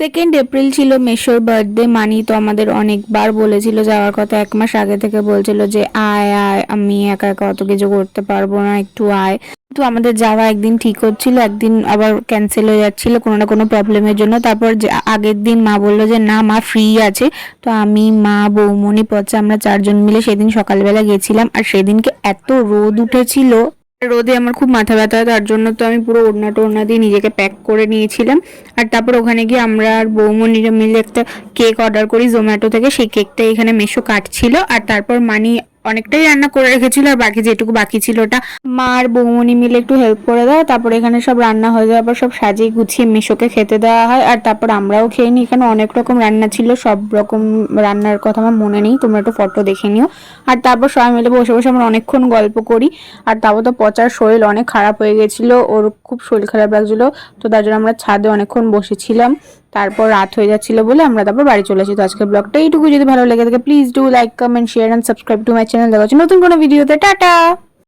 2 April ছিল মেশোর birthday. মানি তো আমাদের অনেকবার বলেছিল যাওয়ার কথা, 1 মাস আগে থেকে বলছিল যে আয় আয়, আমি একা একা অত কিছু করতে পারবো না, একটু আয়। তো আমাদের যাওয়া একদিন ঠিক হচ্ছিল, একদিন আবার ক্যান্সেল হয়ে যাচ্ছিল কোনো না কোনো প্রবলেমের জন্য। তারপর আগের দিন মা বললো যে না, মা ফ্রি আছে। তো আমি, মা, বৌমনি, পচা আমরা 4 জন মিলে সেদিন সকালবেলা গেছিলাম। আর সেদিনকে এত রোদ উঠেছিল, রোদে আমার খুব মাথা ব্যথা হয়, তার জন্য তো আমি পুরো ওড়না টোড়না দিয়ে নিজেকে প্যাক করে নিয়েছিলাম। আর তারপর ওখানে গিয়ে আমরা আর বৌমনিরা মিলে একটা কেক অর্ডার করি জোম্যাটো থেকে। সেই কেকটা এখানে মেশো কাটছিল। আর তারপর মানি অনেকটাই রান্না করে রেখেছিল, আর বাকি যেটুকু বাকি ছিল ওটা মা আর বৌমনি মিলে একটু হেল্প করে দেয়। তারপর এখানে সব রান্না হয়ে যাওয়ার পর সব সাজিয়ে গুছিয়ে মেশোকে খেতে দেওয়া হয়। আর তারপর আমরাও খেয়ে নিই। এখানে অনেক রকম রান্না ছিল, সব রকম রান্নার কথা আমার মনে নেই, তোমরা একটু ফটো দেখে নিও। আর তারপর সবাই মিলে বসে বসে আমরা অনেকক্ষণ গল্প করি। আর তারপর তো পচার শরীর অনেক খারাপ হয়ে গেছিলো, ওর খুব শরীর খারাপ লাগছিলো। তো তার জন্য আমরা ছাদে অনেকক্ষণ বসেছিলাম। তারপর রাত হয়ে যাচ্ছিল বলে আমরা তারপর বাড়ি চলে আসি। তো আজকের ব্লগটা এইটুকু। যদি ভালো লেগে থাকে please do like, comment, share and subscribe to my channel. দেখা হচ্ছে নতুন কোনো ভিডিওতে। টাটা।